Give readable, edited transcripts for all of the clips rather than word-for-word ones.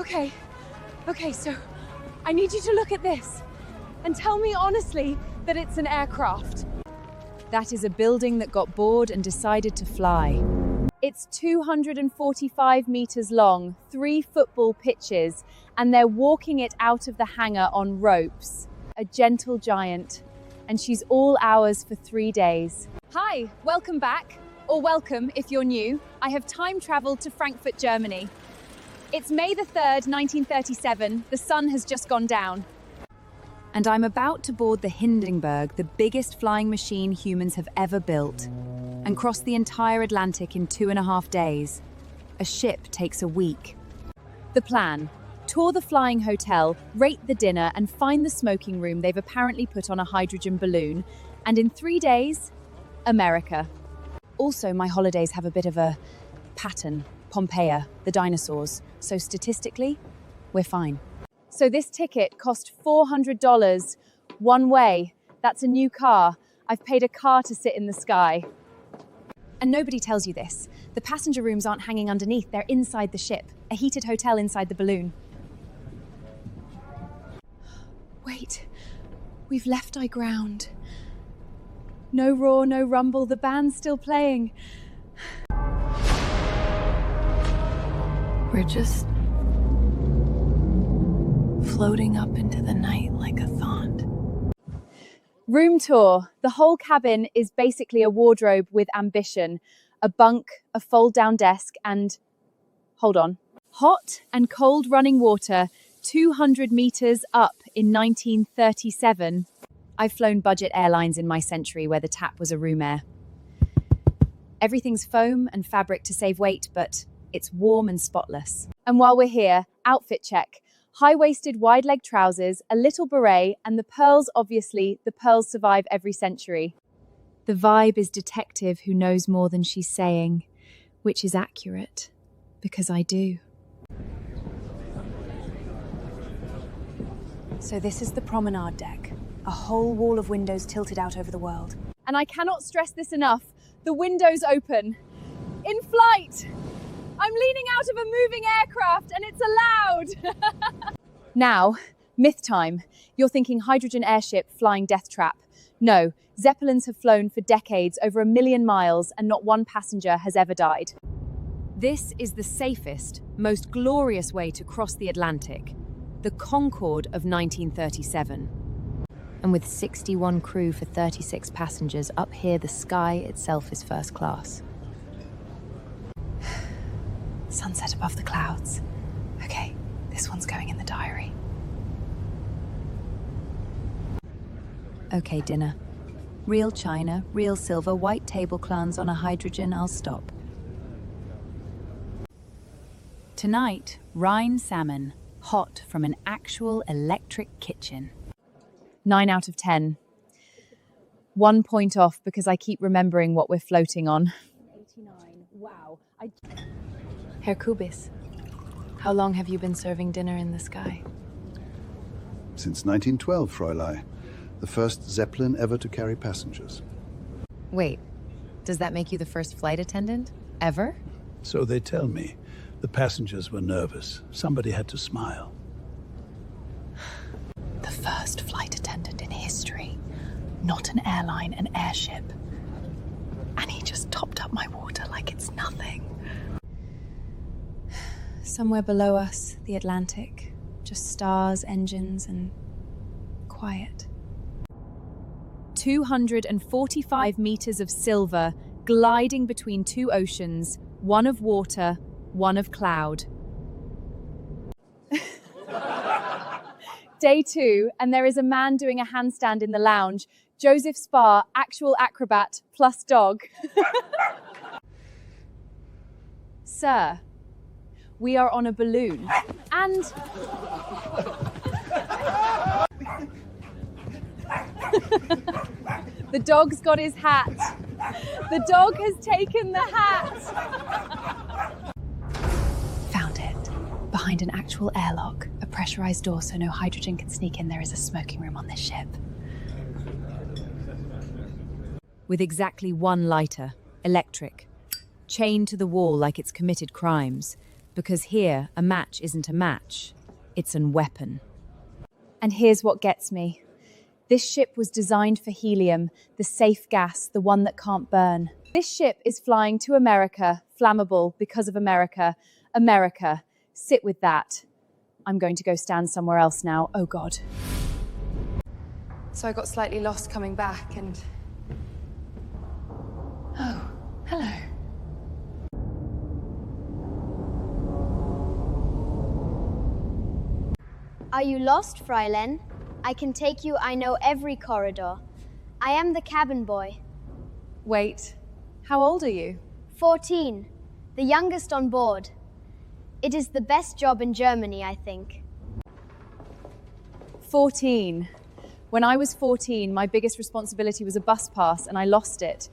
Okay, so I need you to look at this and tell me honestly that it's an aircraft. That is a building that got bored and decided to fly. It's 245 meters long, 3 football pitches, and they're walking it out of the hangar on ropes. A gentle giant, and she's all ours for 3 days. Hi, welcome back, or welcome if you're new. I have time traveled to Frankfurt, Germany. It's May the 3rd, 1937. The sun has just gone down. And I'm about to board the Hindenburg, the biggest flying machine humans have ever built, and cross the entire Atlantic in 2.5 days. A ship takes a week. The plan: tour the flying hotel, rate the dinner, and find the smoking room they've apparently put on a hydrogen balloon. And in 3 days, America. Also, my holidays have a bit of a pattern. Pompeii, the dinosaurs. So statistically, we're fine. So this ticket cost $400, one way. That's a new car. I've paid a car to sit in the sky. And nobody tells you this. The passenger rooms aren't hanging underneath, they're inside the ship. A heated hotel inside the balloon. Wait, we've left our ground. No roar, no rumble, the band's still playing. We're just floating up into the night like a thought. Room tour. The whole cabin is basically a wardrobe with ambition. A bunk, a fold-down desk, and... hold on. Hot and cold running water, 200 meters up in 1937. I've flown budget airlines in my century where the tap was a room air. Everything's foam and fabric to save weight, but it's warm and spotless. And while we're here, outfit check. High-waisted, wide-leg trousers, a little beret, and the pearls, obviously, the pearls survive every century. The vibe is detective who knows more than she's saying, which is accurate, because I do. So this is the promenade deck, a whole wall of windows tilted out over the world. And I cannot stress this enough, the windows open. In flight! I'm leaning out of a moving aircraft and it's allowed! Now, myth time. You're thinking hydrogen airship, flying death trap. No, Zeppelins have flown for decades, over 1 million miles, and not one passenger has ever died. This is the safest, most glorious way to cross the Atlantic. The Concorde of 1937. And with 61 crew for 36 passengers, up here the sky itself is first class. Sunset above the clouds. Okay, this one's going in the diary. Okay, dinner. Real china, real silver, white tablecloths on a hydrogen, I'll stop. Tonight, Rhine salmon, hot from an actual electric kitchen. 9 out of 10. 1 point off because I keep remembering what we're floating on. 89, wow. Herr Kubis, how long have you been serving dinner in the sky? Since 1912, Fräulein. The first Zeppelin ever to carry passengers. Wait, does that make you the first flight attendant? Ever? So they tell me. The passengers were nervous. Somebody had to smile. The first flight attendant in history. Not an airline, an airship. And he just topped up my water like it's nothing. Somewhere below us, the Atlantic. Just stars, engines, and quiet. 245 meters of silver, gliding between 2 oceans, one of water, one of cloud. Day 2, and there is a man doing a handstand in the lounge. Joseph Spa, actual acrobat, plus dog. Sir, we are on a balloon, and... The dog's got his hat. The dog has taken the hat. Found it. Behind an actual airlock, a pressurized door so no hydrogen can sneak in, there is a smoking room on this ship. With exactly 1 lighter, electric, chained to the wall like it's committed crimes. Because here, a match isn't a match, it's an weapon. And here's what gets me. This ship was designed for helium, the safe gas, the one that can't burn. This ship is flying to America, flammable because of America. America, sit with that. I'm going to go stand somewhere else now. Oh God. So I got slightly lost coming back and... Oh, hello. Are you lost, Fräulein? I can take you. I know every corridor. I am the cabin boy. Wait, how old are you? 14, the youngest on board. It is the best job in Germany, I think. 14. When I was 14, my biggest responsibility was a bus pass and I lost it.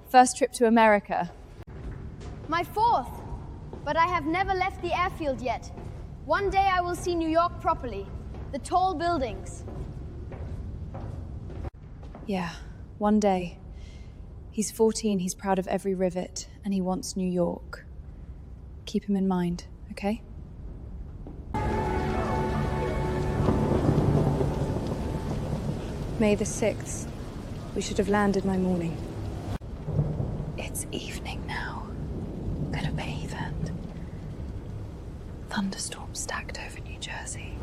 First trip to America. My 4th, but I have never left the airfield yet. One day I will see New York properly, the tall buildings. Yeah, one day. He's 14, he's proud of every rivet, and he wants New York. Keep him in mind, okay? May the 6th. We should have landed my morning. It's evening now. Bit of bathe and thunderstorms stacked over New Jersey.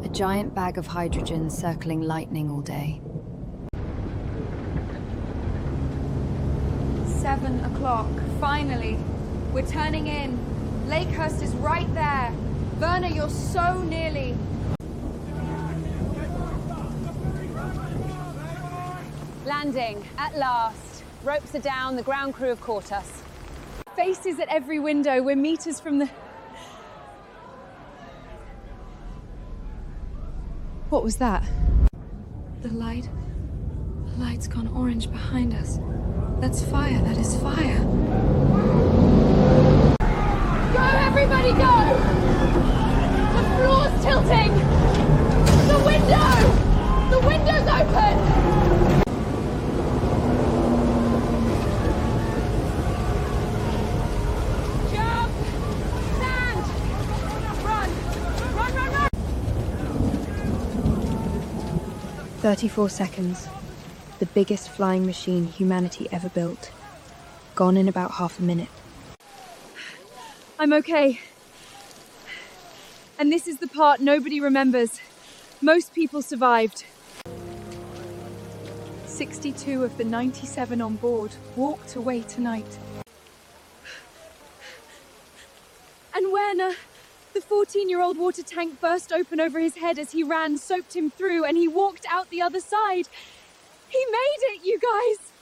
A giant bag of hydrogen circling lightning all day. 7 o'clock, finally. We're turning in. Lakehurst is right there. Werner, you're so nearly. Landing, at last. Ropes are down, the ground crew have caught us. Faces at every window, we're meters from the... What was that? The light's gone orange behind us. That's fire, that is fire. Go, everybody, go! The floor's tilting! The window! The window's open! Jump! Stand! Run! Run, run, run! 34 seconds. The biggest flying machine humanity ever built. Gone in about half a minute. I'm okay. And this is the part nobody remembers. Most people survived. 62 of the 97 on board walked away tonight. And Werner, the 14-year-old water tank burst open over his head as he ran, soaked him through, and he walked out the other side. He made it, you guys!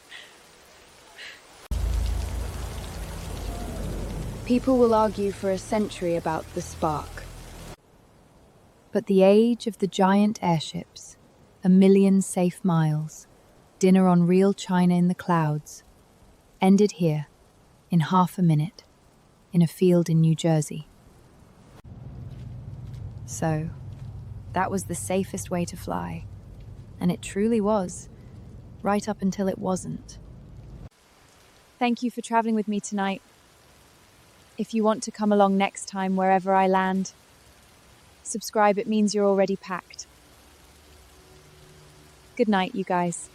People will argue for a century about the spark. But the age of the giant airships, a million safe miles, dinner on real China in the clouds, ended here, in half a minute, in a field in New Jersey. So, that was the safest way to fly. And it truly was, right up until it wasn't. Thank you for traveling with me tonight. If you want to come along next time wherever I land, subscribe, it means you're already packed. Good night, you guys.